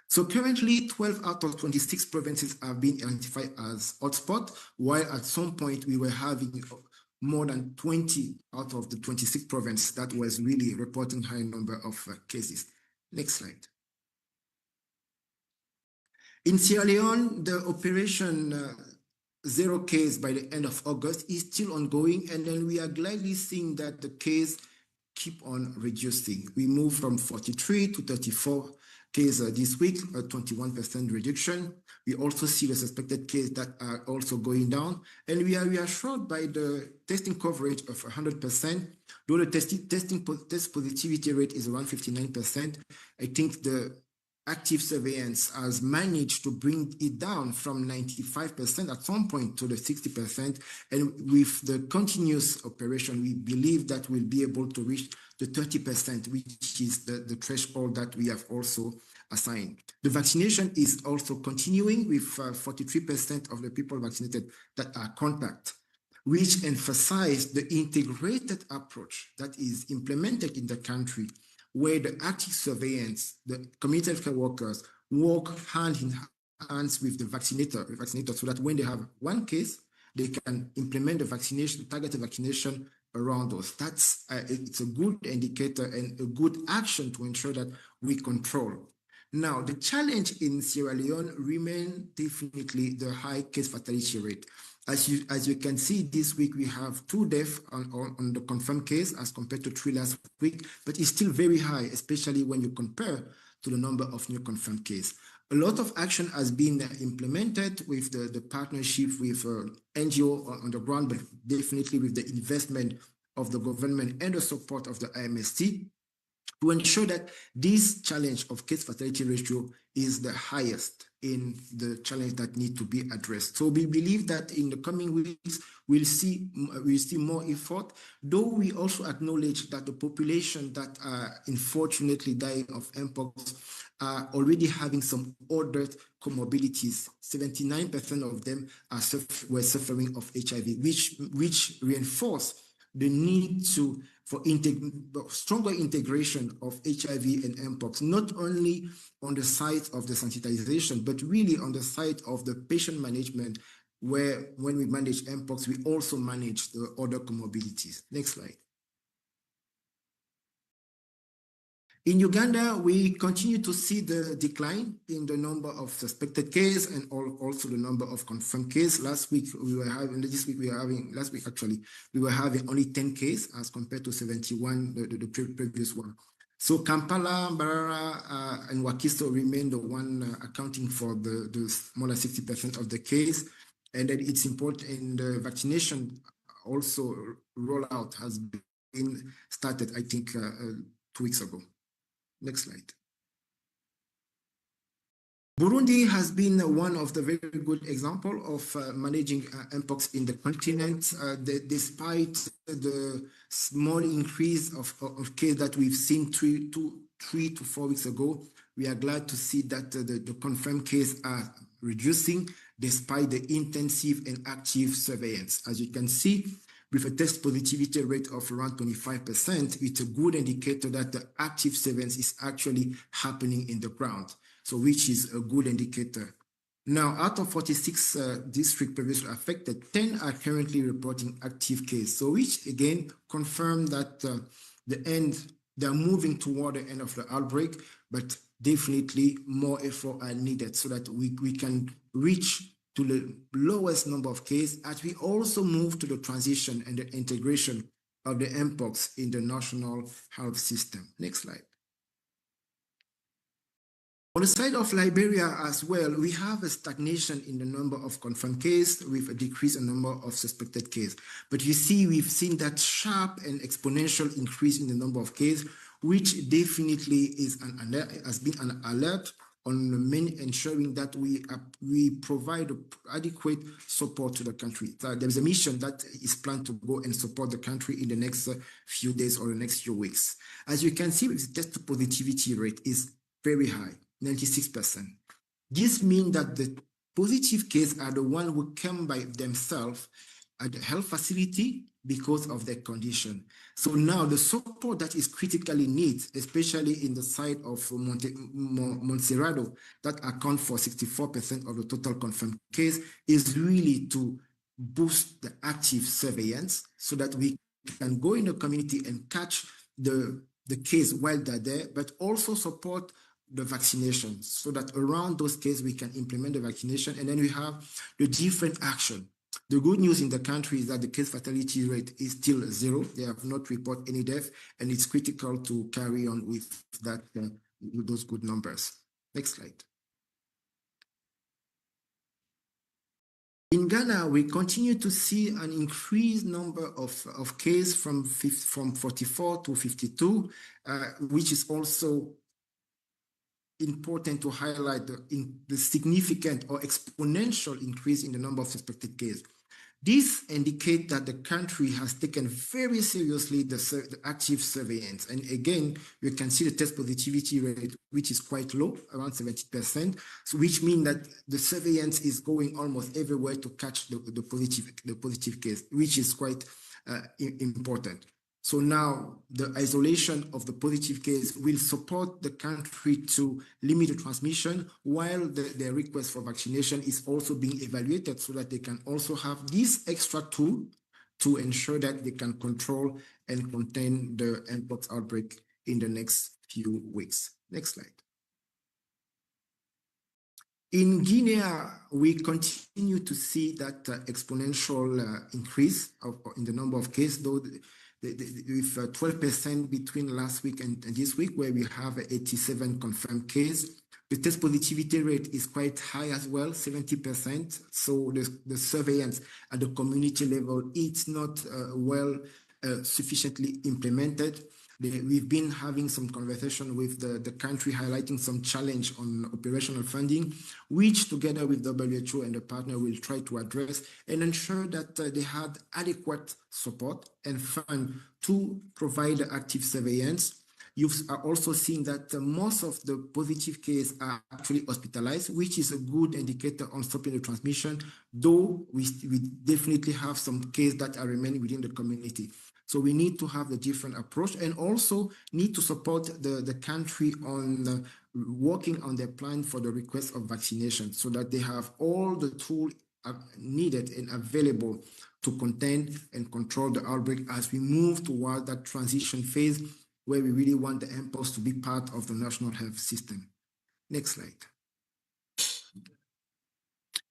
So currently, 12 out of 26 provinces have been identified as hotspot, while at some point we were having more than 20 out of the 26 provinces that was really reporting high number of cases. Next slide. In Sierra Leone, the operation zero case by the end of August is still ongoing, and then we are gladly seeing that the case keep on reducing. We move from 43 to 34 cases this week, a 21% reduction. We also see the suspected cases that are also going down, and we are reassured by the testing coverage of 100%. Though the test positivity rate is around 59%, I think the active surveillance has managed to bring it down from 95% at some point to the 60%. And with the continuous operation, we believe that we'll be able to reach the 30%, which is the threshold that we have also assigned. The vaccination is also continuing with 43% of the people vaccinated that are contact, which emphasize the integrated approach that is implemented in the country, where the active surveillance, the community healthcare workers work hand in hand with the vaccinator, so that when they have one case, they can implement the vaccination, targeted vaccination around those. That's it's a good indicator and a good action to ensure that we control. Now, the challenge in Sierra Leone remains definitely the high case fatality rate. As you can see, this week we have 2 deaths on the confirmed case as compared to 3 last week, but it's still very high, especially when you compare to the number of new confirmed cases. A lot of action has been implemented with the partnership with NGO on the ground, but definitely with the investment of the government and the support of the IMST to ensure that this challenge of case fatality ratio is the highest in the challenge that need to be addressed. So we believe that in the coming weeks, we'll see more effort, though we also acknowledge that the population that are unfortunately dying of Mpox are already having some other comorbidities. 79% of them were suffering of HIV, which reinforce the need for stronger integration of HIV and Mpox, not only on the side of the sensitization, but really on the side of the patient management, where when we manage Mpox, we also manage the other comorbidities. Next slide. In Uganda, we continue to see the decline in the number of suspected cases and also the number of confirmed cases. Last week we were having only 10 cases as compared to 71 the previous one. So Kampala, Mbarara, and Wakiso remain the one accounting for the more than 60% of the case. And then it's important, in the vaccination also rollout has been started, I think, 2 weeks ago. Next slide. Burundi has been one of the very good examples of managing Mpox in the continent. Despite the small increase of cases that we've seen 3 to 4 weeks ago, we are glad to see that the confirmed cases are reducing despite the intensive and active surveillance. As you can see, with a test positivity rate of around 25%, it's a good indicator that the active surveillance is actually happening in the ground, so which is a good indicator. Now, out of 46 districts previously affected, 10 are currently reporting active cases, so which again confirm that they're moving toward the end of the outbreak, but definitely more effort are needed so that we can reach to the lowest number of cases, as we also move to the transition and the integration of the Mpox in the national health system. Next slide. On the side of Liberia as well, we have a stagnation in the number of confirmed cases with a decrease in the number of suspected cases. But you see, we've seen that sharp and exponential increase in the number of cases, which definitely has been an alert on ensuring that we provide adequate support to the country. There is a mission that is planned to go and support the country in the next few days or the next few weeks. As you can see, the test positivity rate is very high, 96%. This means that the positive cases are the ones who come by themselves at the health facility because of their condition. So now the support that is critically needed, especially in the side of MODERATOR, that account for 64% of the total confirmed case, is really to boost the active surveillance so that we can go in the community and catch the case while they're there, but also support the vaccination so that around those cases we can implement the vaccination, and then we have the different action. The good news in the country is that the case fatality rate is still 0. They have not reported any death, and it's critical to carry on with that, with those good numbers. Next slide. In Ghana, we continue to see an increased number of cases from 44 to 52, which is also important to highlight the significant or exponential increase in the number of suspected cases. This indicates that the country has taken very seriously the active surveillance. And again, you can see the test positivity rate, which is quite low, around 70%, so which means that the surveillance is going almost everywhere to catch the positive case, which is quite important. So now the isolation of the positive case will support the country to limit the transmission, while the request for vaccination is also being evaluated so that they can also have this extra tool to ensure that they can control and contain the mpox outbreak in the next few weeks. Next slide. In Guinea, we continue to see that exponential increase in the number of cases, though with 12% between last week and this week, where we have 87 confirmed cases. The test positivity rate is quite high as well, 70%. So the surveillance at the community level, it's not sufficiently implemented. We've been having some conversation with the country, highlighting some challenge on operational funding, which together with WHO and the partner will try to address and ensure that they had adequate support and fund to provide active surveillance. You are also seeing that most of the positive cases are actually hospitalized, which is a good indicator on stopping the transmission, though we definitely have some cases that are remaining within the community. So we need to have a different approach, and also need to support the country on working on their plan for the request of vaccination so that they have all the tools needed and available to contain and control the outbreak as we move toward that transition phase where we really want the mpox to be part of the national health system. Next slide.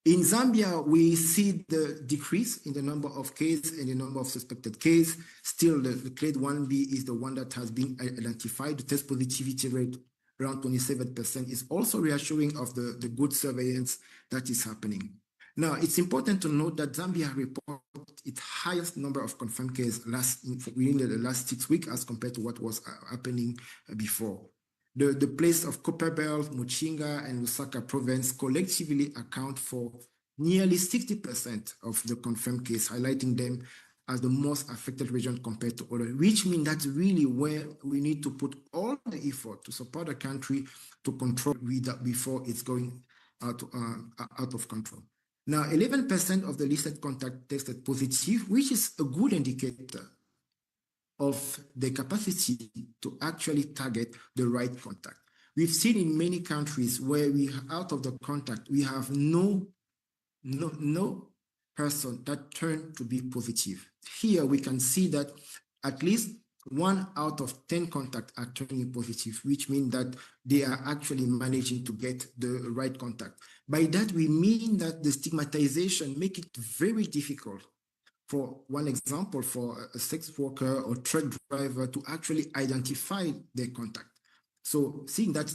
In Zambia, we see the decrease in the number of cases and the number of suspected cases. Still, the clade 1B is the one that has been identified. The test positivity rate, around 27%, is also reassuring of the good surveillance that is happening. Now, it's important to note that Zambia reported its highest number of confirmed cases within the last 6 weeks as compared to what was happening before. The place of Copperbelt, Muchinga, and Lusaka province collectively account for nearly 60% of the confirmed case, highlighting them as the most affected region compared to others, which means that's really where we need to put all the effort to support the country to control that before it's going out of control. Now, 11% of the listed contact tested positive, which is a good indicator of the capacity to actually target the right contact. We've seen in many countries where out of the contact, we have no person that turned to be positive. Here we can see that at least 1 out of 10 contacts are turning positive, which means that they are actually managing to get the right contact. By that, we mean that the stigmatization makes it very difficult, for one example, for a sex worker or truck driver to actually identify their contact. So seeing that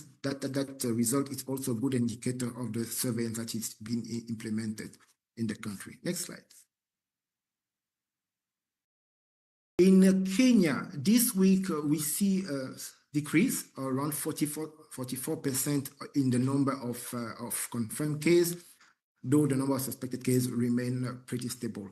result is also a good indicator of the surveillance that is being implemented in the country. Next slide. In Kenya, this week, we see a decrease around 44% in the number of confirmed cases, though the number of suspected cases remain pretty stable.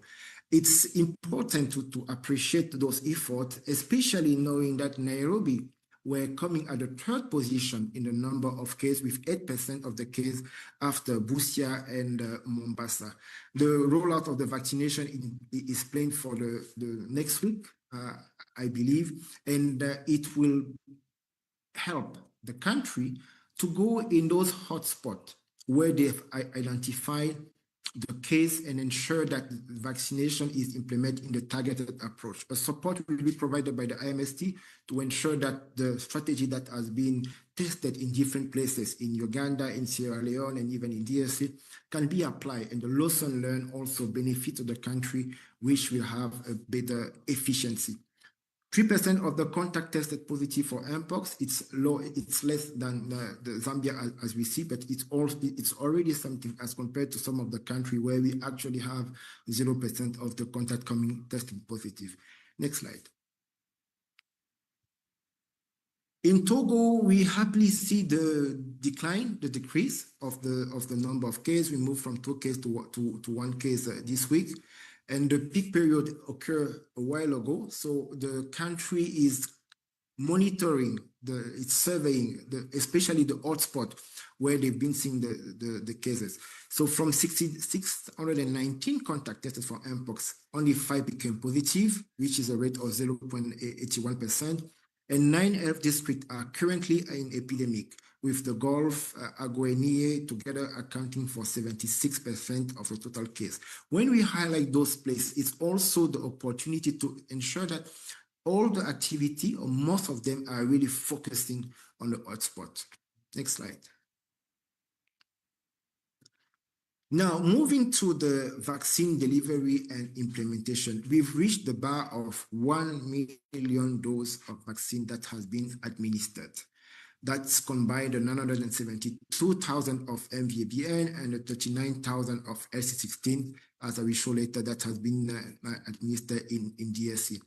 It's important to appreciate those efforts, especially knowing that Nairobi were coming at the third position in the number of cases, with 8% of the cases after Busia and Mombasa. The rollout of the vaccination is planned for the next week, I believe, and it will help the country to go in those hotspots where they've identified the case and ensure that vaccination is implemented in the targeted approach. A support will be provided by the IMST to ensure that the strategy that has been tested in different places in Uganda, in Sierra Leone, and even in DRC can be applied, and the lesson learned also benefit to the country, which will have a better efficiency. 3% of the contact tested positive for Mpox. It's low, it's less than the Zambia as we see, but it's already something as compared to some of the country where we actually have 0% of the contact coming testing positive. Next slide. In Togo, we happily see the decrease of the number of cases. We moved from 2 cases to 1 case this week. And the peak period occurred a while ago. So the country is monitoring, it's surveying, especially the hotspot where they've been seeing the cases. So from 619 contact tested for Mpox, only 5 became positive, which is a rate of 0.81%. And 9 health districts are currently in epidemic, with the Gulf, Aguenie together accounting for 76% of the total case. When we highlight those places, it's also the opportunity to ensure that all the activity, or most of them, are really focusing on the hotspot. Next slide. Now, moving to the vaccine delivery and implementation, we've reached the bar of 1 million doses of vaccine that has been administered. That's combined the 972,000 of MVABN and the 39,000 of LC16, as I will show later, that has been administered in DRC.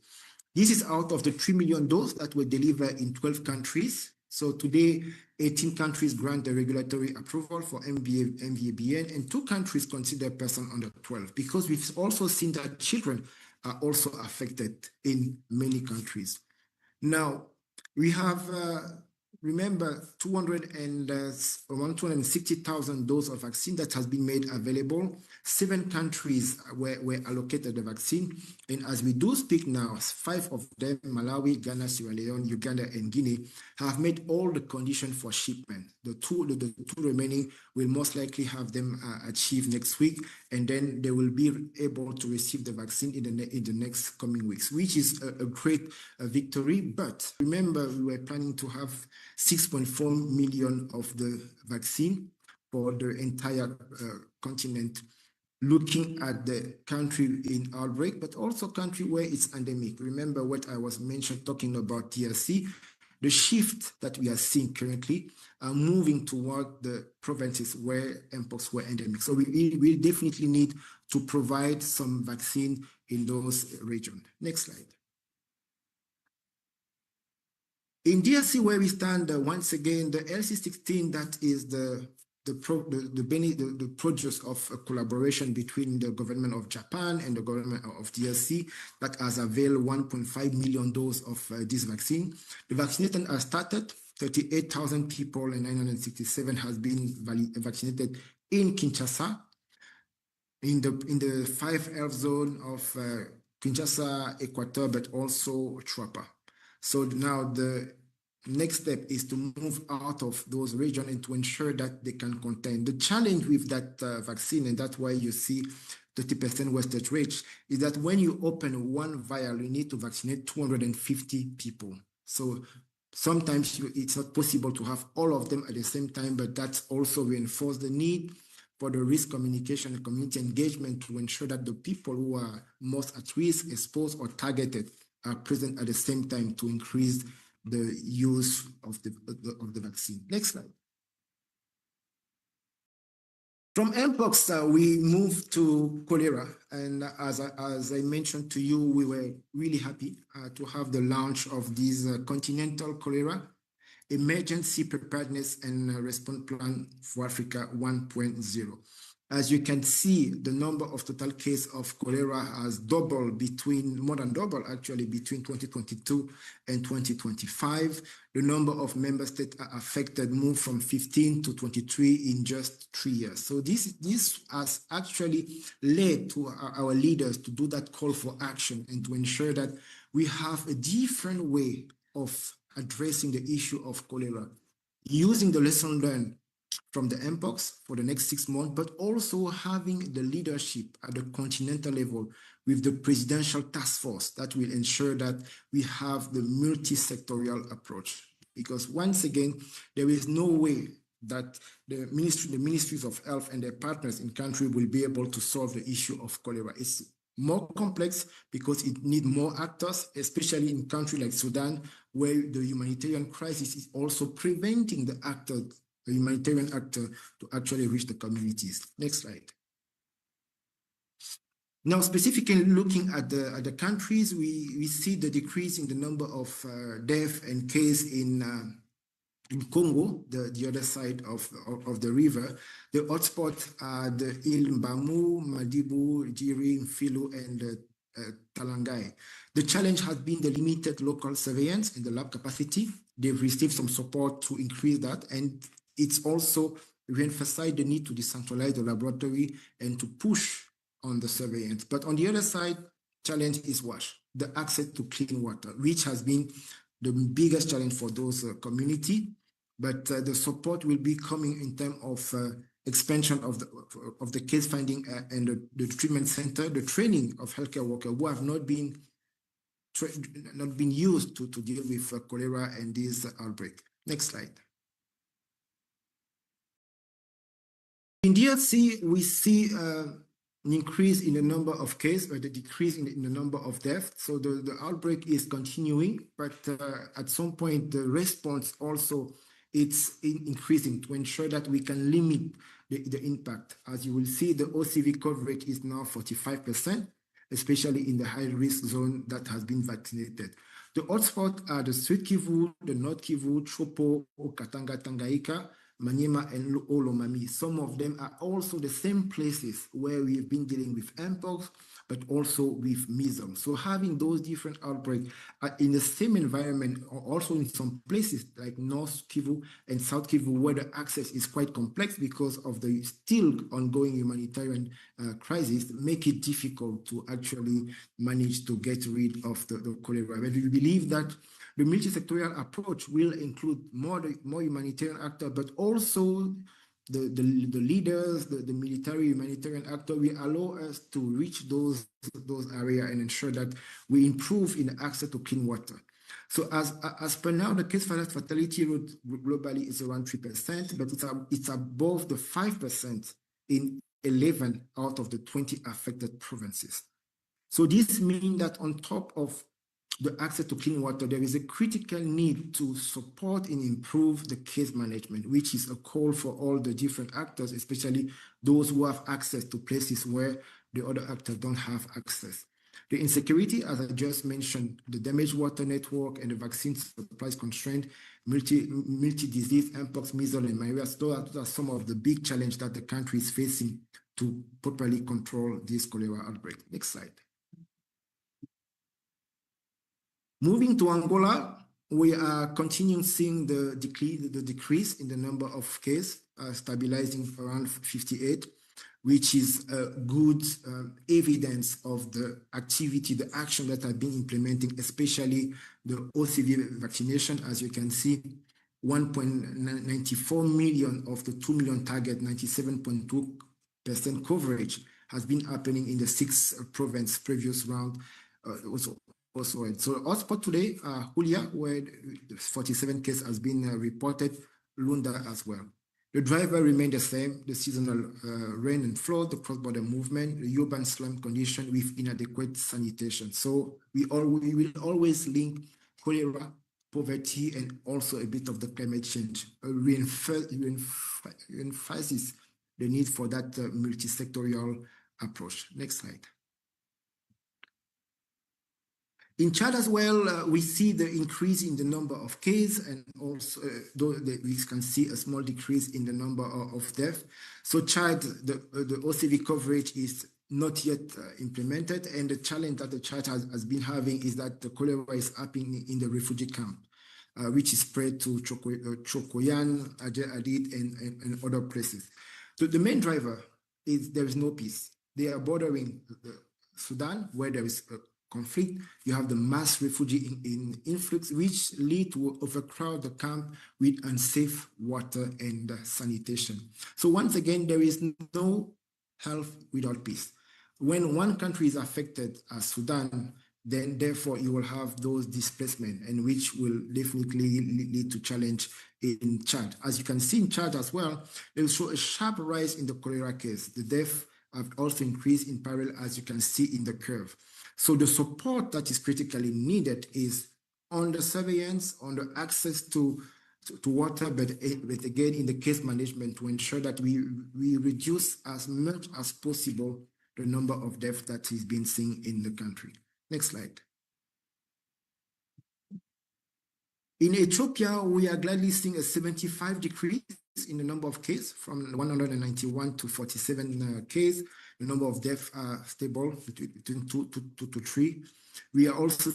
This is out of the 3 million doses that were delivered in 12 countries. So today, 18 countries grant the regulatory approval for MVABN, and 2 countries consider person under 12, because we've also seen that children are also affected in many countries. Now, we have remember, 260,000 doses of vaccine that has been made available. 7 countries were allocated the vaccine. And as we do speak now, 5 of them, Malawi, Ghana, Sierra Leone, Uganda, and Guinea, have made all the conditions for shipment. The two remaining will most likely have them achieved next week, and then they will be able to receive the vaccine in the next coming weeks, which is a great victory. But remember, we were planning to have 6.4 million of the vaccine for the entire continent, looking at the country in outbreak, but also country where it's endemic. Remember what I was talking about DRC, the shift that we are seeing currently are moving toward the provinces where Mpox were endemic. So we definitely need to provide some vaccine in those regions. Next slide. In DRC, where we stand, once again, the LC16, that is the produce of a collaboration between the government of Japan and the government of DRC, that has availed 1.5 million doses of this vaccine. The vaccination has started. 38,000 people and 967 has been vaccinated in Kinshasa, in the 5 health zone of Kinshasa, Equateur, but also Chuapa. So now the next step is to move out of those regions and to ensure that they can contain. The challenge with that vaccine, and that's why you see 30% wastage rate, is that when you open one vial, you need to vaccinate 250 people. So sometimes it's not possible to have all of them at the same time, but that's also reinforced the need for the risk communication and community engagement to ensure that the people who are most at risk, exposed, or targeted are present at the same time to increase the use of the vaccine. Next slide. From Mpox, we moved to cholera. And as I mentioned to you, we were really happy to have the launch of this continental cholera Emergency Preparedness and Response Plan for Africa 1.0. As you can see, the number of total cases of cholera has doubled more than double actually, between 2022 and 2025. The number of member states affected moved from 15 to 23 in just 3 years. So this has actually led to our leaders to do that call for action and to ensure that we have a different way of addressing the issue of cholera, using the lesson learned from the mpox for the next 6 months, but also having the leadership at the continental level with the presidential task force that will ensure that we have the multi-sectorial approach. Because once again, there is no way that the ministries of health and their partners in country will be able to solve the issue of cholera. It's more complex because it needs more actors, especially in countries like Sudan, where the humanitarian crisis is also preventing the humanitarian actor to actually reach the communities. Next slide. Now, specifically looking at the countries, we see the decrease in the number of deaths and cases in Congo, the other side of the river. The hotspots are the Mbamu, Madibu, Jiri, Mfilu, and Talangai. The challenge has been the limited local surveillance and the lab capacity. They've received some support to increase that, and it's also re-emphasized the need to decentralize the laboratory and to push on the surveillance. But on the other side, challenge is WASH, the access to clean water, which has been the biggest challenge for those community. But the support will be coming in terms of expansion of the case finding and the treatment center, the training of healthcare workers who have not been used to deal with cholera and this outbreak. Next slide. In DRC, we see an increase in the number of cases, or the decrease in the number of deaths. So the outbreak is continuing, but at some point, the response also it's increasing to ensure that we can limit the impact. As you will see, the OCV coverage is now 45%, especially in the high-risk zone that has been vaccinated. The hotspots are the Sud Kivu, the North Kivu, Chopo, Katanga, Tanganyika, Maniema, and Olomami. Some of them are also the same places where we've been dealing with mpox, but also with measles. So having those different outbreaks in the same environment, or also in some places like North Kivu and South Kivu, where the access is quite complex because of the still ongoing humanitarian crisis, make it difficult to actually manage to get rid of the cholera. But we believe that the multi-sectorial approach will include more humanitarian actors, but also the leaders, the military humanitarian actor will allow us to reach those areas and ensure that we improve in access to clean water. So as per now, the case fatality rate globally is around 3%, but it's above the 5% in 11 out of the 20 affected provinces. So this means that on top of the access to clean water, there is a critical need to support and improve the case management, which is a call for all the different actors, especially those who have access to places where the other actors don't have access. The insecurity, as I just mentioned, the damaged water network and the vaccine supplies constraint, multi-disease, mpox, measles, and malaria. Those are some of the big challenges that the country is facing to properly control this cholera outbreak. Next slide. Moving to Angola, we are continuing seeing the decrease in the number of cases, stabilizing around 58, which is good evidence of the activity, the action that have been implementing, especially the OCV vaccination. As you can see, 1.94 million of the 2 million target, 97.2% coverage has been happening in the 6 province previous round. So hotspot today, Hulia, where 47 cases has been reported, Lunda as well. The driver remained the same, the seasonal rain and flood, the cross-border movement, the urban slum condition with inadequate sanitation. So we will always link cholera, poverty, and also a bit of the climate change. Emphasizes the need for that multi-sectorial approach. Next slide. In Chad as well, we see the increase in the number of cases, and also we can see a small decrease in the number of deaths. So Chad, the OCV coverage is not yet implemented, and the challenge that the Chad has been having is that the cholera is happening in the refugee camp, which is spread to Chokoyan, Adid, and other places. So the main driver is there is no peace. They are bordering Sudan, where there is a conflict. You have the mass refugee in influx, which lead to overcrowd the camp with unsafe water and sanitation. So once again, there is no health without peace. When one country is affected, as Sudan, then therefore you will have those displacement, and which will definitely lead to challenge in Chad. As you can see in Chad as well, they will show a sharp rise in the cholera case. The deaths have also increased in parallel, as you can see in the curve. So the support that is critically needed is on the surveillance, on the access to water, but again in the case management, to ensure that we reduce as much as possible the number of deaths that is being seen in the country. Next slide. In Ethiopia, we are gladly seeing a 75 decrease in the number of cases from 191 to 47 cases. The number of deaths are stable between 2 to 3. We are also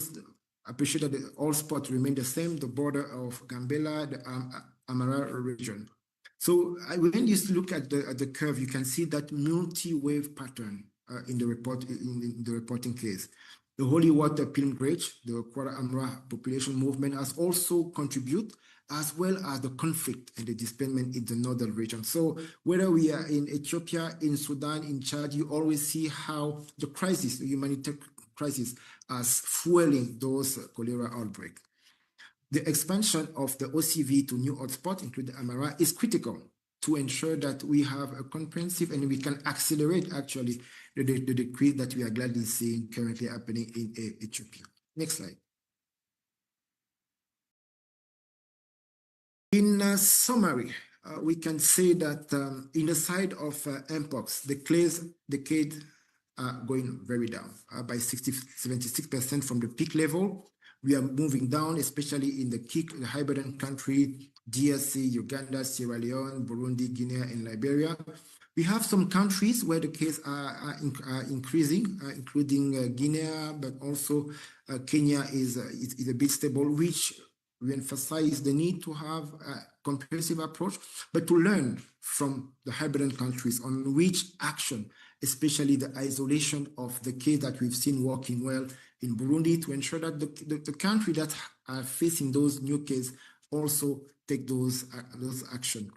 appreciate that all spots remain the same, the border of Gambela, the Amara region. So when you look at the curve, you can see that multi-wave pattern in the reporting case. The Holy Water Pilgrimage, the Kwara Amra population movement, has also contributed, as well as the conflict and the displacement in the northern region. So whether we are in Ethiopia, in Sudan, in Chad, you always see how the crisis, the humanitarian crisis, is fueling those cholera outbreaks. The expansion of the OCV to new hotspots, including Amara, is critical to ensure that we have a comprehensive and we can accelerate actually the decrease that we are gladly seeing currently happening in Ethiopia. Next slide. In summary, we can say that in the side of Mpox, the decade are going very down by 76% from the peak level. We are moving down, especially in the high-burden country, DRC, Uganda, Sierra Leone, Burundi, Guinea, and Liberia. We have some countries where the cases are increasing, including Guinea, but also Kenya is a bit stable, which we emphasize the need to have a comprehensive approach, but to learn from the high-burden countries on which action, especially the isolation of the case that we've seen working well in Burundi, to ensure that the country that are facing those new cases also take those action.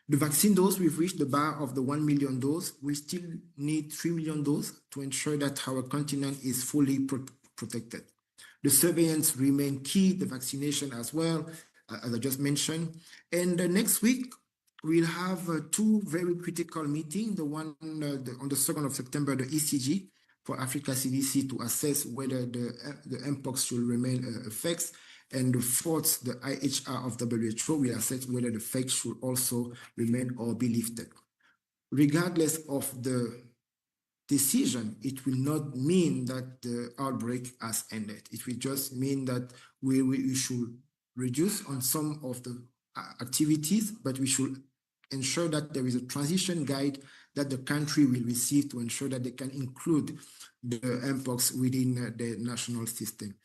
The vaccine dose, we've reached the bar of the 1 million dose. We still need 3 million dose to ensure that our continent is fully protected. The surveillance remain key, the vaccination as well, as I just mentioned. And next week, we'll have 2 very critical meetings. The one on the 2nd of September, the ECG for Africa CDC to assess whether the Mpox should remain effects. And the 4th, the IHR of WHO will assess whether the effects should also remain or be lifted. Regardless of the decision, it will not mean that the outbreak has ended. It will just mean that we should reduce on some of the activities, but we should ensure that there is a transition guide that the country will receive to ensure that they can include the Mpox within the national system.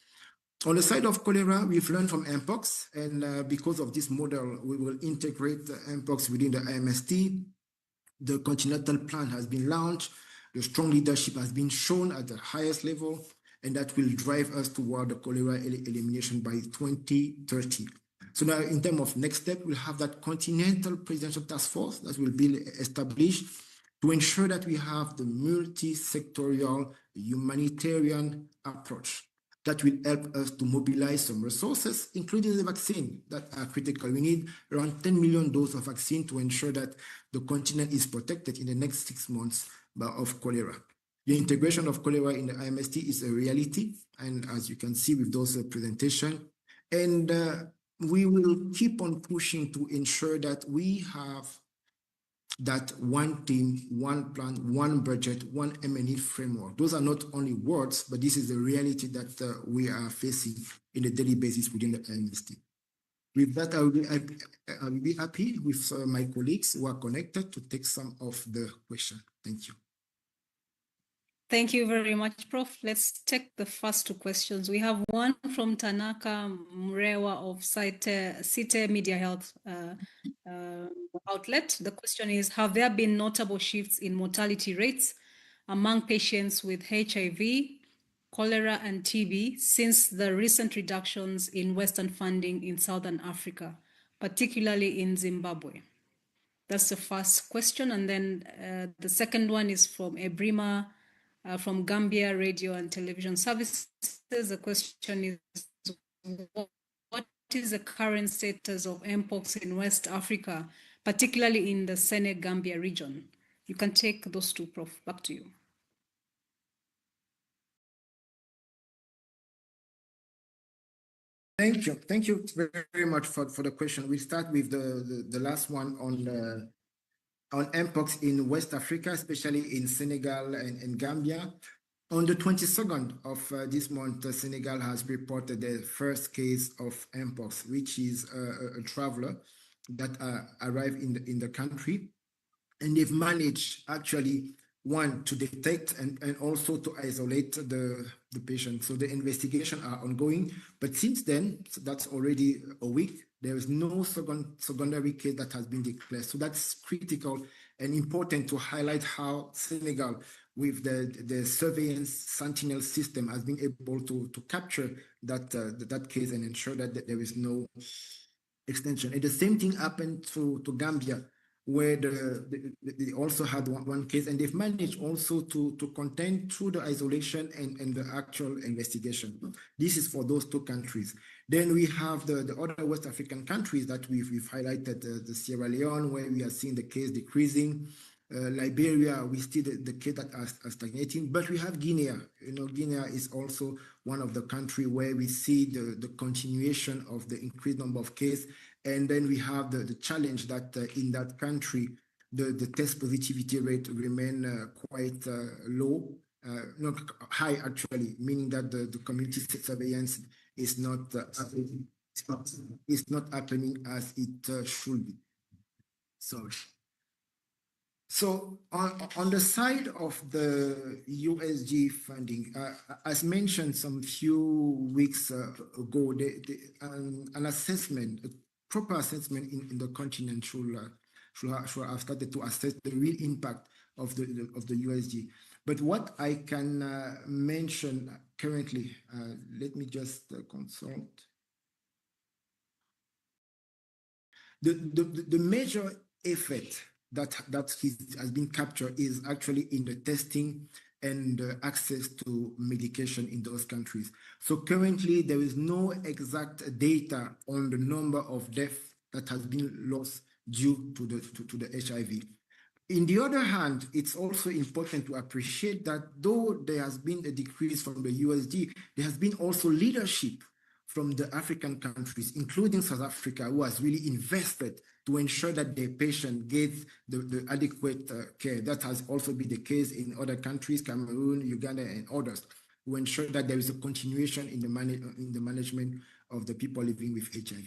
On the side of cholera, we've learned from Mpox, and because of this model, we will integrate the Mpox within the IMST. The continental plan has been launched. The strong leadership has been shown at the highest level, and that will drive us toward the cholera elimination by 2030. So now, in terms of next step, we'll have that continental presidential task force that will be established to ensure that we have the multi-sectorial humanitarian approach that will help us to mobilize some resources, including the vaccine that are critical. We need around 10 million doses of vaccine to ensure that the continent is protected in the next 6 months of cholera. The integration of cholera in the IMST is a reality, and as you can see with those presentations, and we will keep on pushing to ensure that we have that one team, one plan, one budget, one M&E framework. Those are not only words, but this is the reality that we are facing in a daily basis within the MST. With that, I will be happy with my colleagues who are connected to take some of the questions. Thank you. Thank you very much, Prof. Let's take the first two questions. We have one from Tanaka Mrewa of Site Media Health outlet. The question is, have there been notable shifts in mortality rates among patients with HIV, cholera, and TB since the recent reductions in Western funding in Southern Africa, particularly in Zimbabwe? That's the first question. And then the second one is from Ebrima from Gambia Radio and Television Services. The question is, what is the current status of Mpox in West Africa, particularly in the Senegambia region? You can take those two, Prof. Back to you. Thank you. Thank you very much for the question. We'll start with the last one on Mpox in West Africa, especially in Senegal and Gambia. On the 22nd of this month, Senegal has reported the first case of Mpox, which is a traveler that arrived in the country. And they've managed actually, one, to detect and also to isolate the patient. So the investigations are ongoing. But since then, so that's already a week, there is no secondary case that has been declared. So that's critical and important to highlight how Senegal, with the surveillance sentinel system, has been able to capture that case and ensure that there is no extension. And the same thing happened to Gambia, where they also had one case, and they've managed also to contain through the isolation and the actual investigation. This is for those two countries. Then we have the other West African countries that we've highlighted, the Sierra Leone, where we are seeing the case decreasing. Liberia, we see the case that are stagnating, but we have Guinea. Guinea is also one of the countries where we see the continuation of the increased number of cases. And then we have the challenge that in that country, the test positivity rate remain quite low, not high actually, meaning that the community surveillance is not happening as it should be. So on the side of the USG funding, as mentioned some few weeks ago, an assessment, a proper assessment in the continent should have started to assess the real impact of the USG. But what I can mention currently, let me just consult. The major effect that has been captured is actually in the testing and access to medication in those countries. So currently there is no exact data on the number of deaths that has been lost due to the HIV. In the other hand, it's also important to appreciate that though there has been a decrease from the USG, there has been also leadership from the African countries, including South Africa, who has really invested to ensure that their patient gets the adequate care. That has also been the case in other countries, Cameroon, Uganda, and others, to ensure that there is a continuation in the management of the people living with HIV.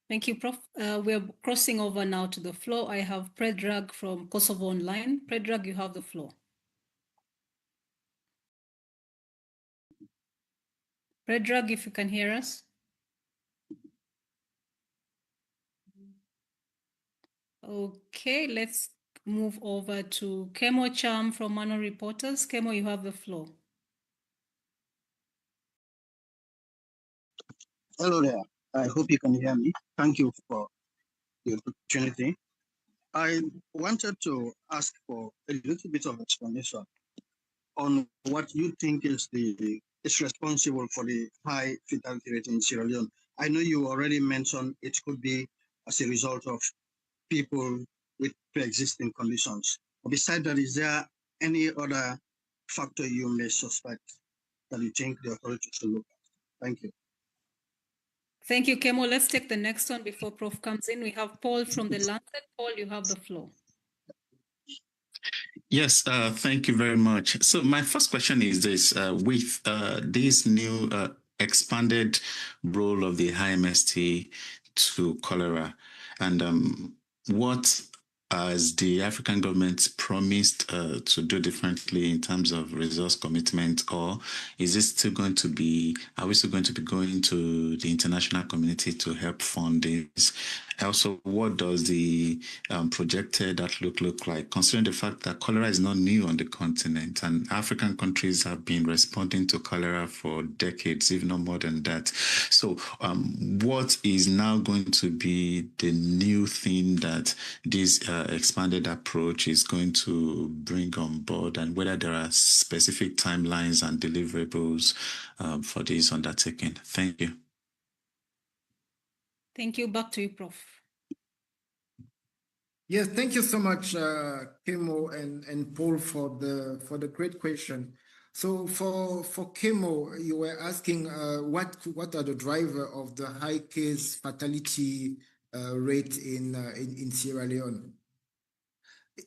Thank you, Prof. We're crossing over now to the floor. I have Predrag from Kosovo Online. Predrag, you have the floor. Predrag, if you can hear us. Okay, let's move over to Kemo Cham from Mano Reporters. Kemo, you have the floor. Hello there. I hope you can hear me. Thank you for the opportunity. I wanted to ask for a little bit of explanation on what you think is responsible for the high fatality rate in Sierra Leone. I know you already mentioned it could be as a result of people with pre-existing conditions. Besides that, is there any other factor you may suspect that you think the authorities should look at? Thank you. Thank you, Kemo. Let's take the next one before Prof comes in. We have Paul from the Lancet. Paul, you have the floor. Yes, thank you very much. So my first question is this, with this new expanded role of the IMST to cholera, and what has the African government promised to do differently in terms of resource commitment, or is it still going to be, are we still going to be going to the international community to help fund this? Also, what does the projected outlook look like, considering the fact that cholera is not new on the continent and African countries have been responding to cholera for decades, if not more than that? So what is now going to be the new thing that this expanded approach is going to bring on board, and whether there are specific timelines and deliverables for this undertaking? Thank you. Thank you. Back to you, Prof. Yes, thank you so much, Kemo and Paul, for the great question. So for Kemo, you were asking what are the driver of the high case fatality rate in Sierra Leone.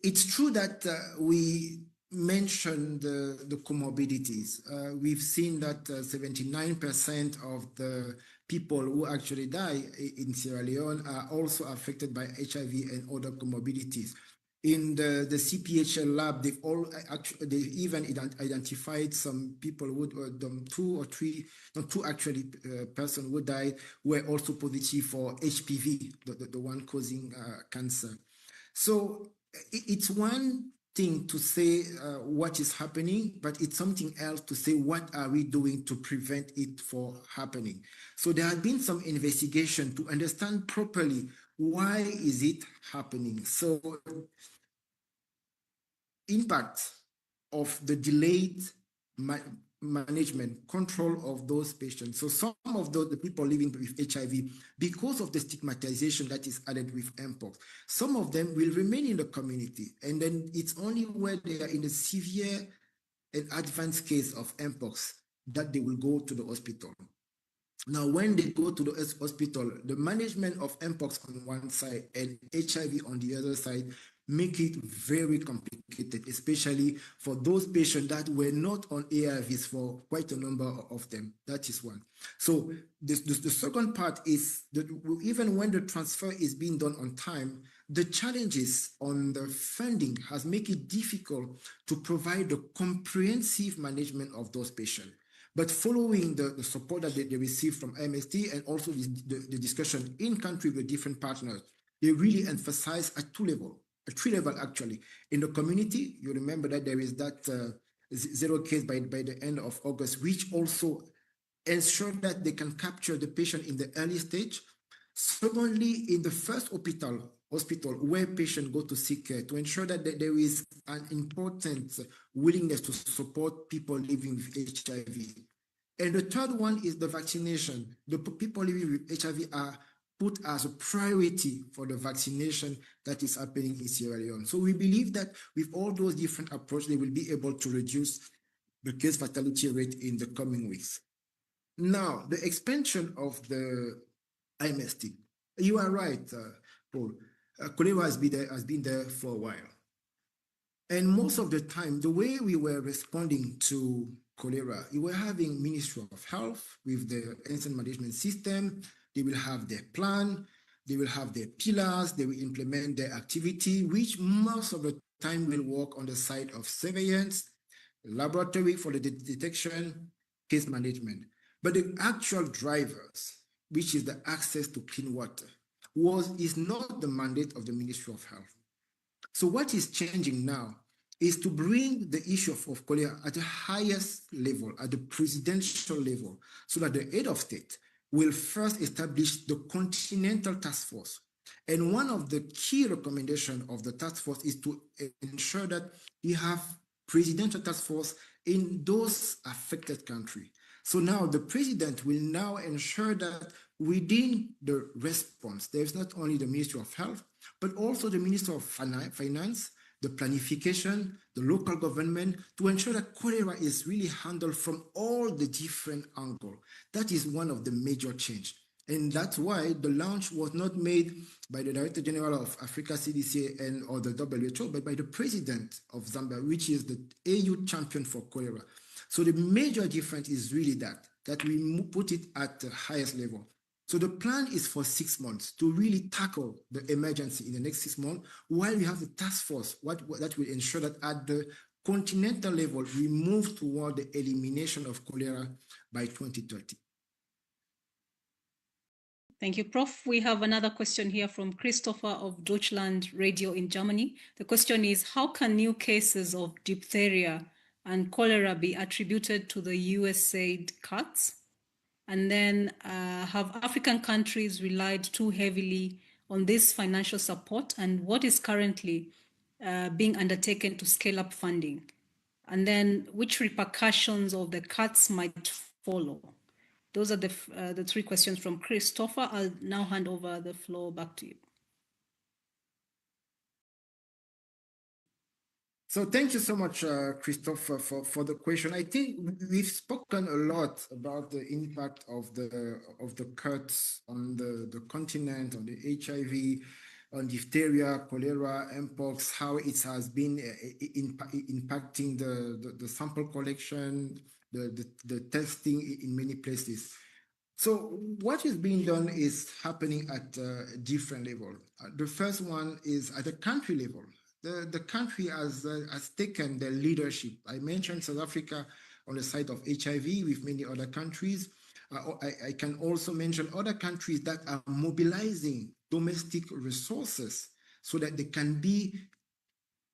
It's true that we mentioned the comorbidities. We've seen that 79% of the people who actually die in Sierra Leone are also affected by HIV and other comorbidities. In the CPHL lab, they even identified some people who two persons who died were also positive for HPV, the one causing cancer. So it's one thing to say what is happening, but it's something else to say what are we doing to prevent it from happening. So there has been some investigation to understand properly why is it happening. So impact of the delayed management, control of those patients. So some of the people living with HIV, because of the stigmatization that is added with mpox, some of them will remain in the community. And then it's only when they are in the severe and advanced case of mpox that they will go to the hospital. Now, when they go to the hospital, the management of mpox on one side and HIV on the other side make it very complicated, especially for those patients that were not on ARVs for quite a number of them. That is one. So the second part is that even when the transfer is being done on time, the challenges on the funding has made it difficult to provide the comprehensive management of those patients. But following the support that they receive from MST and also the discussion in country with different partners, they really emphasize at three level actually. In the community, you remember that there is that 0 case by the end of August, which also ensure that they can capture the patient in the early stage. Secondly, in the first hospital where patients go to seek care, to ensure that there is an important willingness to support people living with HIV. And the third one is the vaccination. The people living with HIV are put as a priority for the vaccination that is happening in Sierra Leone. So we believe that with all those different approaches, they will be able to reduce the case fatality rate in the coming weeks. Now, the expansion of the IMST. You are right, Paul. Cholera has been there for a while. And most of the time, the way we were responding to cholera, you were having Ministry of Health with the incident management system. They will have their plan, they will have their pillars, they will implement their activity, which most of the time will work on the side of surveillance, laboratory for the detection, case management. But the actual drivers, which is the access to clean water, is not the mandate of the Ministry of Health. So what is changing now is to bring the issue of cholera at the highest level, at the presidential level, so that the head of state will first establish the Continental Task Force. And one of the key recommendations of the task force is to ensure that we have presidential task force in those affected countries. So now the president will now ensure that within the response, there's not only the Ministry of Health, but also the Minister of Finance, the planification, the local government, to ensure that cholera is really handled from all the different angles. That is one of the major change. And that's why the launch was not made by the Director General of Africa CDC and or the WHO, but by the President of Zambia, which is the AU champion for cholera. So the major difference is really that we put it at the highest level. So the plan is for 6 months to really tackle the emergency in the next 6 months, while we have the task force that will ensure that at the continental level, we move toward the elimination of cholera by 2030. Thank you, Prof. We have another question here from Christopher of Deutschland Radio in Germany. The question is, how can new cases of diphtheria and cholera be attributed to the USAID cuts? And then have African countries relied too heavily on this financial support? And what is currently being undertaken to scale up funding? And then which repercussions of the cuts might follow? Those are the three questions from Christopher. I'll now hand over the floor back to you. So thank you so much, Christopher, for the question. I think we've spoken a lot about the impact of the cuts on the continent, on the HIV, on diphtheria, cholera, mpox, how it has been impacting the sample collection, the testing in many places. So what is being done is happening at different levels. The first one is at the country level. The country has taken the leadership. I mentioned South Africa on the side of HIV with many other countries. I can also mention other countries that are mobilizing domestic resources so that they can be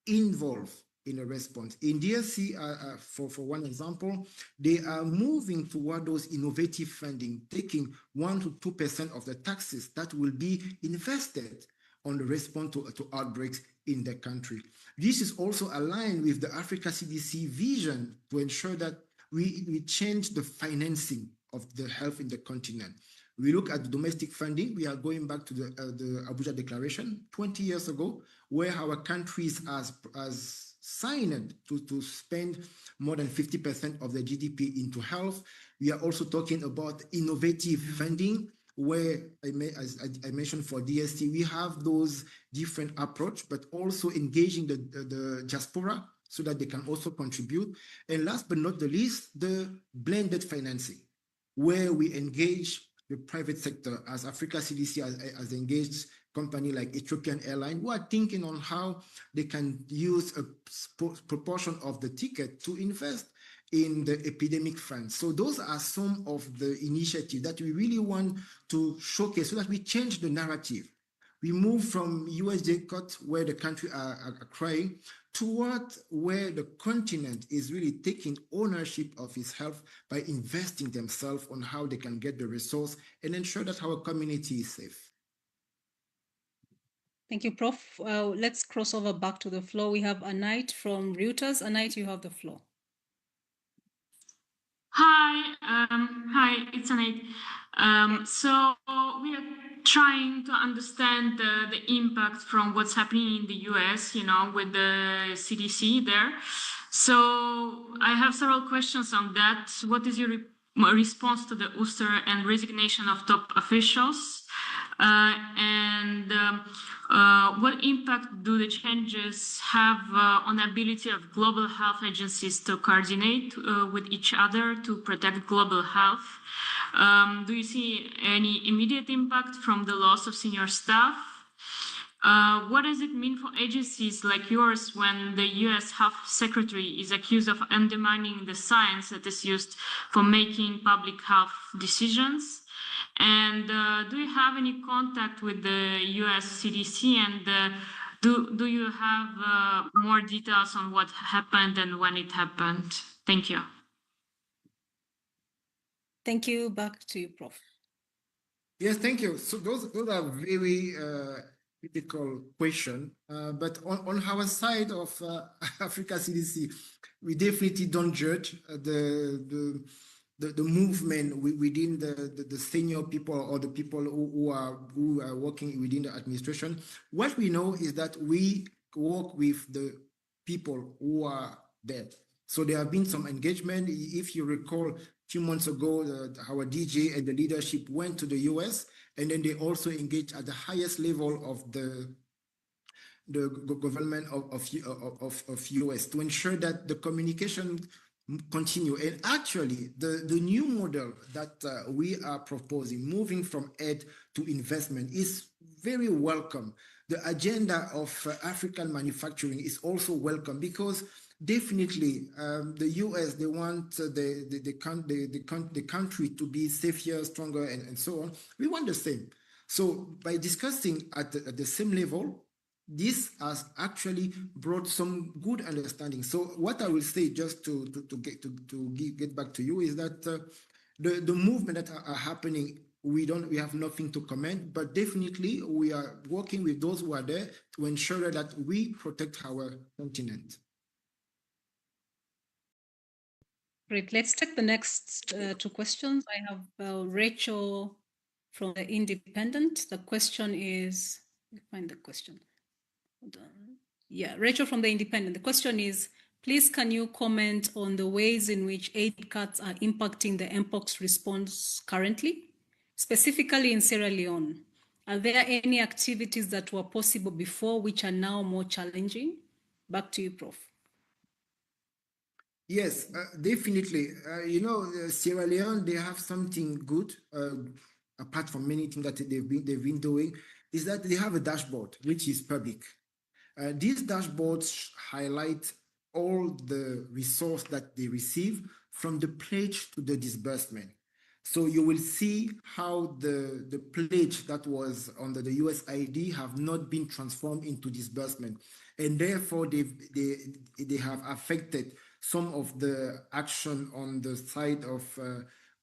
involved in a response. In DRC, for one example, they are moving toward those innovative funding, taking 1 to 2% of the taxes that will be invested on the response to outbreaks in the country. This is also aligned with the Africa CDC vision to ensure that we change the financing of the health in the continent. We look at the domestic funding. We are going back to the Abuja Declaration 20 years ago, where our countries has signed to spend more than 50% of the GDP into health. We are also talking about innovative funding, where as I mentioned for DST, we have those different approach, but also engaging the diaspora so that they can also contribute. And last but not the least, the blended financing, where we engage the private sector, as Africa CDC has engaged company like Ethiopian Airlines, who are thinking on how they can use a proportion of the ticket to invest in the epidemic fund. So those are some of the initiatives that we really want to showcase so that we change the narrative. We move from USJ cut, where the country are crying, toward where the continent is really taking ownership of its health by investing themselves on how they can get the resource and ensure that our community is safe. Thank you, Prof. Let's cross over back to the floor. We have Anait from Reuters. Anait, you have the floor. Hi, it's Anait. So we are trying to understand the impact from what's happening in the US, with the CDC there. So I have several questions on that. What is your response to the ouster and resignation of top officials? What impact do the changes have on the ability of global health agencies to coordinate with each other to protect global health? Do you see any immediate impact from the loss of senior staff? What does it mean for agencies like yours when the US Health Secretary is accused of undermining the science that is used for making public health decisions? And do you have any contact with the US CDC, and do you have more details on what happened and when it happened? Thank you. Thank you. Back to you, Prof. Yes, thank you. So those are very critical questions. But on our side of Africa CDC, we definitely don't judge the movement within the senior people or the people who are working within the administration. What we know is that we work with the people who are there. So there have been some engagement. If you recall, a few months ago, our DJ and the leadership went to the US, and then they also engaged at the highest level of the government of US to ensure that the communication continue. And actually, the new model that we are proposing, moving from aid to investment, is very welcome. The agenda of African manufacturing is also welcome, because definitely the US, they want the country to be safer, stronger, and so on. We want the same. So by discussing at the same level, this has actually brought some good understanding. So what I will say, just to get back to you, is that the movement that are happening, we have nothing to comment, but definitely we are working with those who are there to ensure that we protect our continent. Great. Let's take the next two questions. I have Rachel from The Independent. The question is, let me find the question. Hold on. Yeah, Rachel from The Independent. The question is, please can you comment on the ways in which aid cuts are impacting the mpox response currently, specifically in Sierra Leone? Are there any activities that were possible before which are now more challenging? Back to you, Prof. Yes, definitely. Sierra Leone, they have something good, apart from many things that they've been doing, is that they have a dashboard, which is public. These dashboards highlight all the resource that they receive from the pledge to the disbursement. So you will see how the pledge that was under the USAID have not been transformed into disbursement. And therefore, they have affected some of the action on the side of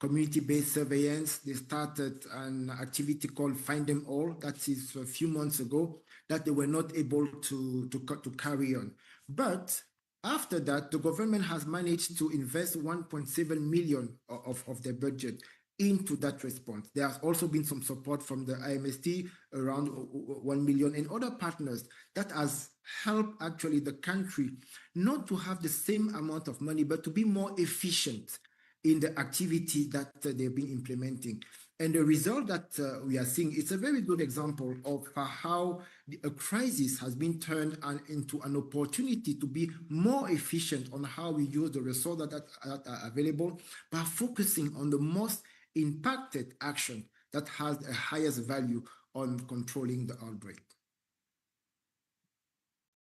community-based surveillance. They started an activity called Find Them All, that is a few months ago, that they were not able to carry on. But after that, the government has managed to invest 1.7 million of their budget into that response. There has also been some support from the IMST, around 1 million, and other partners that has helped actually the country not to have the same amount of money, but to be more efficient in the activity that they've been implementing. And the result that we are seeing, it's a very good example of how a crisis has been turned into an opportunity to be more efficient on how we use the resources that are available, by focusing on the most impacted action that has the highest value on controlling the outbreak.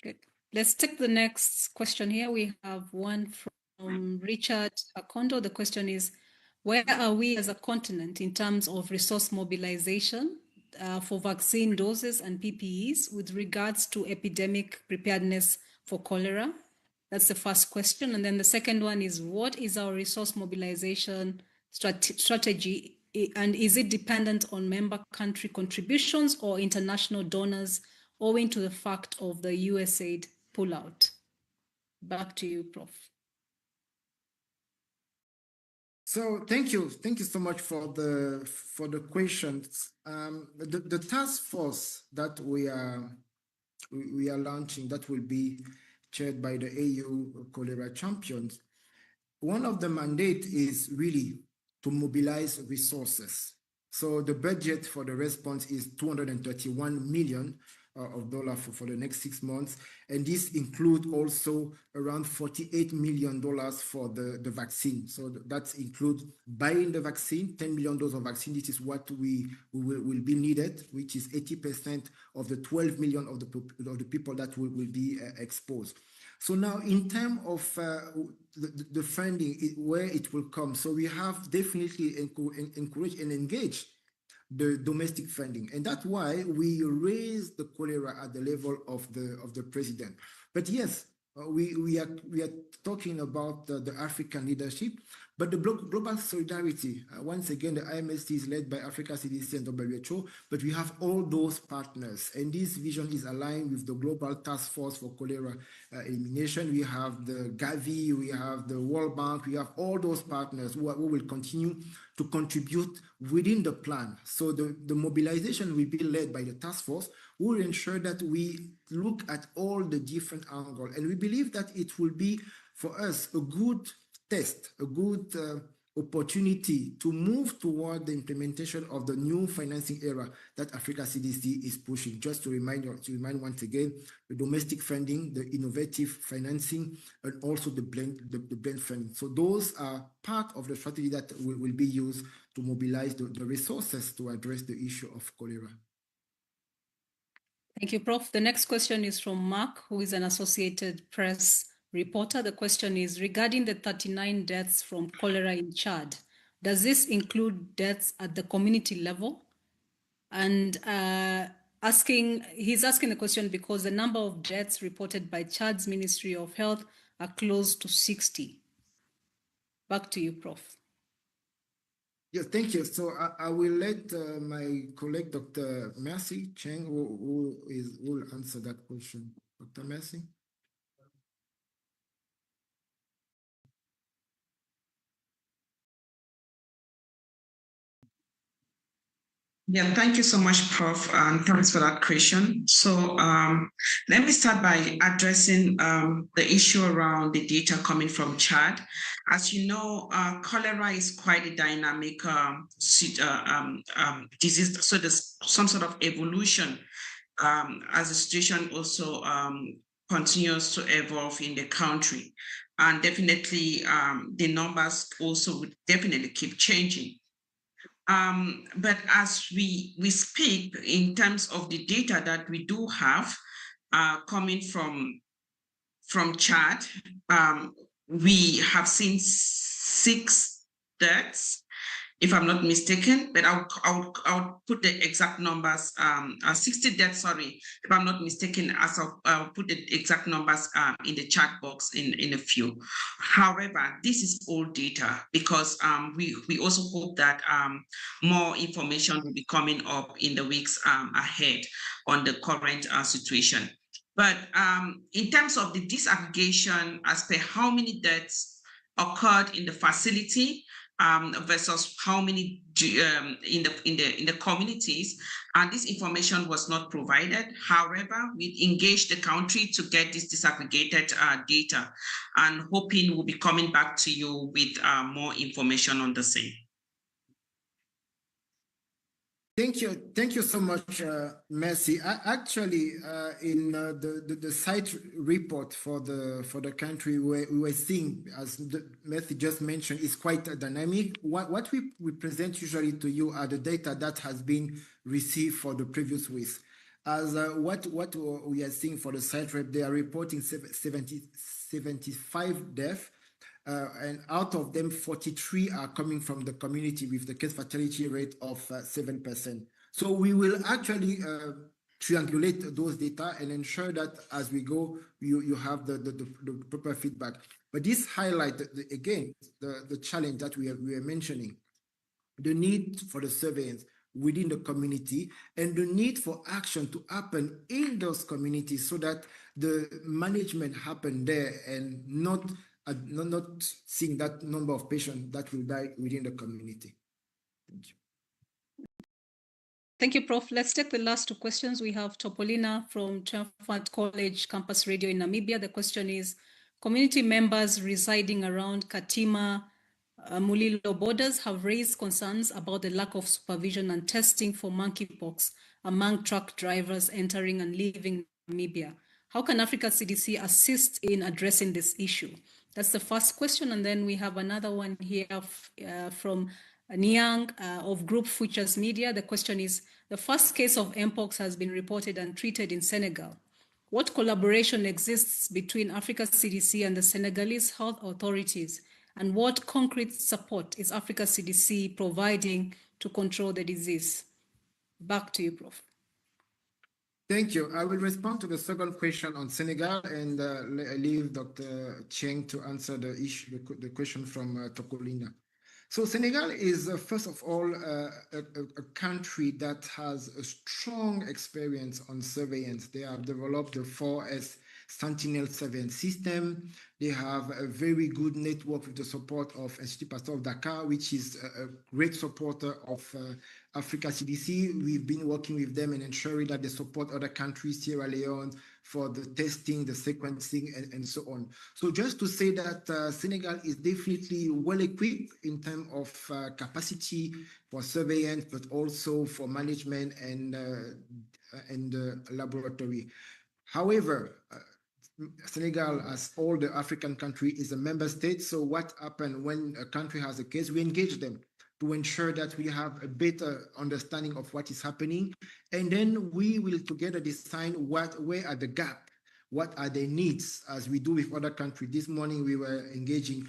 Good. Let's take the next question here. We have one from Richard Akondo. The question is, where are we as a continent in terms of resource mobilization for vaccine doses and PPEs with regards to epidemic preparedness for cholera? That's the first question. And then the second one is, what is our resource mobilization strategy, and is it dependent on member country contributions or international donors, owing to the fact of the USAID pullout? Back to you, Prof. So thank you so much for the questions. The task force that we are launching, that will be chaired by the AU Cholera Champions. One of the mandate is really to mobilize resources. So the budget for the response is $231 million of dollars for the next 6 months. And this includes also around $48 million for the vaccine. So that includes buying the vaccine, 10 million doses of vaccine. This is what will be needed, which is 80% of the 12 million of the people that will be exposed. So now, in terms of the funding, where it will come, so we have definitely encouraged and engaged the domestic funding, and that's why we raise the cholera at the level of the president. But yes, we are talking about the African leadership, but the global solidarity. Once again, the IMST is led by Africa CDC and WHO, but we have all those partners, and this vision is aligned with the Global Task Force for Cholera Elimination. We have the Gavi, we have the World Bank, we have all those partners who will continue to contribute within the plan. So the mobilization will be led by the task force, who will ensure that we look at all the different angles, and we believe that it will be for us a good test, a good opportunity to move toward the implementation of the new financing era that Africa CDC is pushing. Just to remind once again, the domestic funding, the innovative financing, and also the blend funding. So those are part of the strategy that will be used to mobilize the resources to address the issue of cholera. Thank you, Prof. The next question is from Mark, who is an Associated Press reporter. The question is regarding the 39 deaths from cholera in Chad. Does this include deaths at the community level? And he's asking the question because the number of deaths reported by Chad's Ministry of Health are close to 60. Back to you, Prof. Yeah, thank you. So I will let my colleague, Dr. Mercy Cheng, who will answer that question. Dr. Mercy. Yeah, thank you so much, Prof. And thanks for that question. So let me start by addressing the issue around the data coming from Chad. As you know, cholera is quite a dynamic disease. So there's some sort of evolution as the situation also continues to evolve in the country. And definitely the numbers also would definitely keep changing. But as we speak, in terms of the data that we do have coming from Chad, we have seen 6 deaths, if I'm not mistaken, but I'll put the exact numbers, 60 deaths, sorry, if I'm not mistaken, as I'll put the exact numbers in the chat box in a few. However, this is old data because we also hope that more information will be coming up in the weeks ahead on the current situation. But in terms of the disaggregation as per how many deaths occurred in the facility, versus how many in the communities, and this information was not provided. However, we engaged the country to get this disaggregated data, and hoping we'll be coming back to you with more information on the same. Thank you so much, Mercy. Actually, in the site report for the country, we were seeing, as Mercy just mentioned, is quite dynamic. What we present usually to you are the data that has been received for the previous weeks. As what we are seeing for the site rep, they are reporting 75 deaths. And out of them, 43 are coming from the community with the case fatality rate of 7%. So we will actually triangulate those data and ensure that as we go, you have the proper feedback. But this highlights, again, the challenge that we are mentioning, the need for the surveillance within the community and the need for action to happen in those communities so that the management happen there and not seeing that number of patients that will die within the community. Thank you. Thank you, Prof. Let's take the last 2 questions. We have Topolina from Triumphant College Campus Radio in Namibia. The question is, community members residing around Katima, Mulilo borders have raised concerns about the lack of supervision and testing for monkeypox among truck drivers entering and leaving Namibia. How can Africa CDC assist in addressing this issue? That's the first question. And then we have another one here from Niang of Group Futures Media. The question is, the first case of Mpox has been reported and treated in Senegal. What collaboration exists between Africa CDC and the Senegalese health authorities? And what concrete support is Africa CDC providing to control the disease? Back to you, Prof. Thank you. I will respond to the second question on Senegal and leave Dr. Cheng to answer the question from Tokolina. So Senegal is, first of all, a country that has a strong experience on surveillance. They have developed the 4S Sentinel surveillance system. They have a very good network with the support of Institut Pasteur of Dakar, which is a great supporter of Africa CDC. We've been working with them and ensuring that they support other countries, Sierra Leone, for the testing, the sequencing, and so on. So just to say that Senegal is definitely well equipped in terms of capacity for surveillance, but also for management and laboratory. However, Senegal, as all the African countries, is a member state. So what happens when a country has a case? We engage them to ensure that we have a better understanding of what is happening. And then we will together decide where are the gaps, what are the needs, as we do with other countries. This morning we were engaging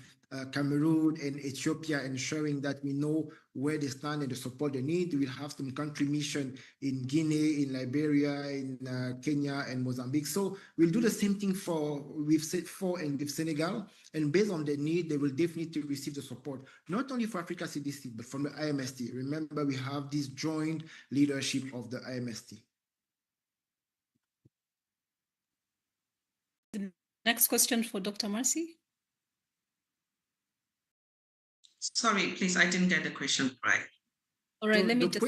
Cameroon and Ethiopia, ensuring that we know where they stand and the support they need. We'll have some country mission in Guinea, in Liberia, in Kenya and Mozambique. So we'll do the same thing with Senegal, and based on the need, they will definitely receive the support, not only for Africa CDC, but from the IMST. Remember, we have this joint leadership of the IMST. The next question for Dr. Marcy. Sorry, please, I didn't get the question right. All right, So let me just...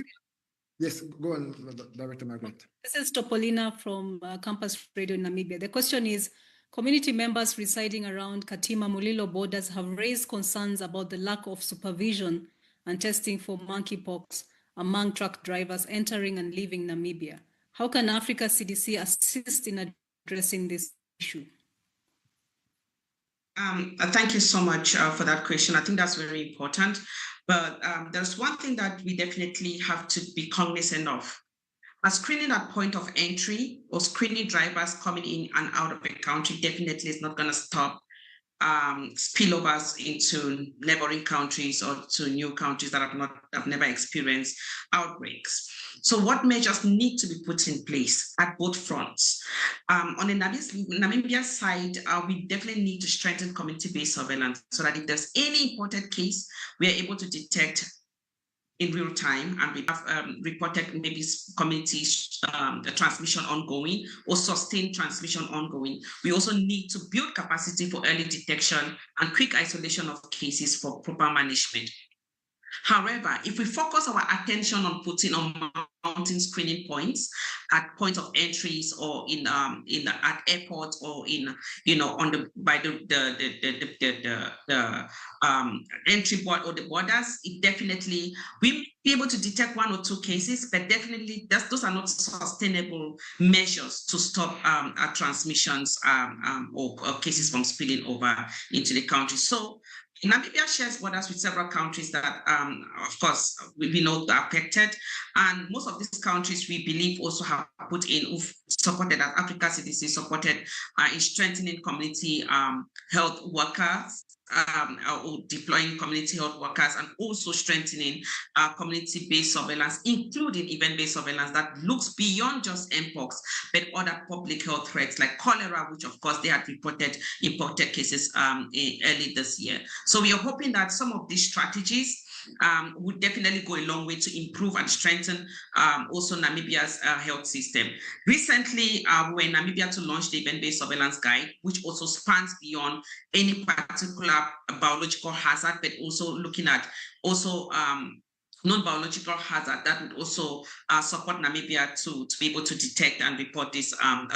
Yes, go on, Director Margaret. This is Topolina from Campus Radio in Namibia. The question is, community members residing around Katima-Mulilo borders have raised concerns about the lack of supervision and testing for monkeypox among truck drivers entering and leaving Namibia. How can Africa CDC assist in addressing this issue? Thank you so much for that question. I think that's very important. But there's one thing that we definitely have to be cognizant of. A screening at point of entry or screening drivers coming in and out of the country definitely is not going to stop spillovers into neighboring countries or to new countries that have never experienced outbreaks. So what measures need to be put in place at both fronts? On the Namibia side, we definitely need to strengthen community-based surveillance so that if there's any imported case, we are able to detect in real time, and we have reported maybe community transmission ongoing or sustained transmission ongoing. We also need to build capacity for early detection and quick isolation of cases for proper management. However, if we focus our attention on mounting screening points at points of entries or at airports or by the entry board or the borders, it definitely we may be able to detect one or two cases, but definitely those are not sustainable measures to stop transmissions or cases from spilling over into the country. So Namibia shares borders with several countries that, of course, we know are affected. And most of these countries, we believe, also have put in, who've supported, as Africa CDC supported in strengthening community health workers, or deploying community health workers, and also strengthening community-based surveillance, including event-based surveillance that looks beyond just mpox, but other public health threats like cholera, which of course they had reported imported cases early this year. So we are hoping that some of these strategies would definitely go a long way to improve and strengthen also Namibia's health system. Recently, we were in Namibia to launch the event-based surveillance guide, which also spans beyond any particular biological hazard, but also looking at also non-biological hazard that would also support Namibia to be able to detect and report these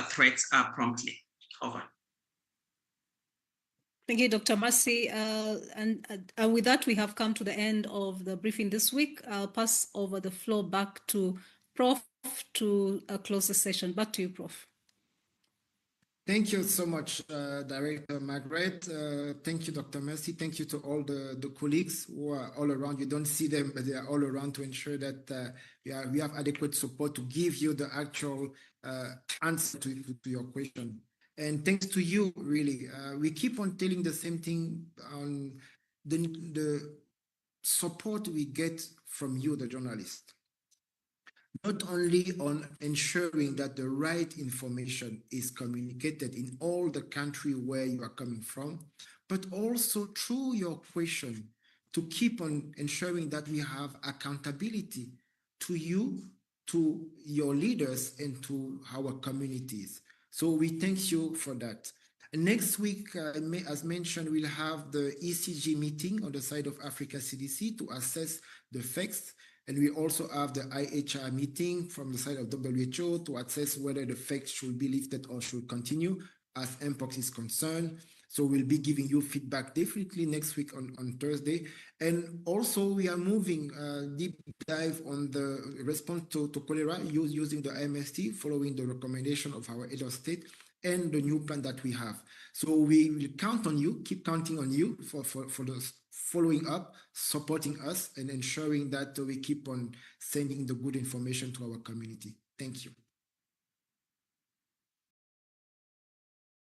threats promptly. Over. Thank you, Dr. Marcy. And with that, we have come to the end of the briefing this week. I'll pass over the floor back to Prof to close the session. Back to you, Prof. Thank you so much, Director Margaret. Thank you, Dr. Marcy. Thank you to all the colleagues who are all around. You don't see them, but they are all around to ensure that we have adequate support to give you the actual answer to your question. And thanks to you, really. We keep on telling the same thing on the support we get from you, the journalist. Not only on ensuring that the right information is communicated in all the country where you are coming from, but also through your question to keep on ensuring that we have accountability to you, to your leaders, and to our communities. So we thank you for that. Next week, as mentioned, we'll have the ECG meeting on the side of Africa CDC to assess the facts And we also have the IHR meeting from the side of WHO to assess whether the facts should be lifted or should continue as Mpox is concerned. So we'll be giving you feedback definitely next week on Thursday. And also we are moving deep dive on the response to cholera using the IMST, following the recommendation of our head of state and the new plan that we have. So we will count on you, keep counting on you for the following up, supporting us, and ensuring that we keep on sending the good information to our community. Thank you.